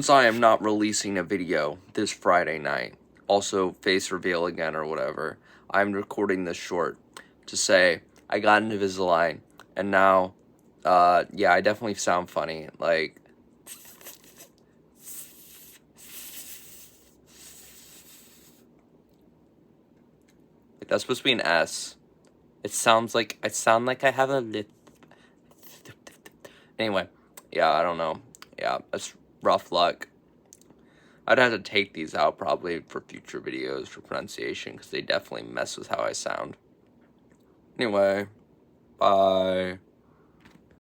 Since I am not releasing a video this Friday night, also face reveal again or whatever, I'm recording this short to say I got an Invisalign, and now, yeah, I definitely sound funny. Like that's supposed to be an S. It sound like I have a lip. Anyway, yeah, I don't know. Yeah, that's rough luck. I'd have to take these out probably for future videos for pronunciation because they definitely mess with how I sound. Anyway, bye.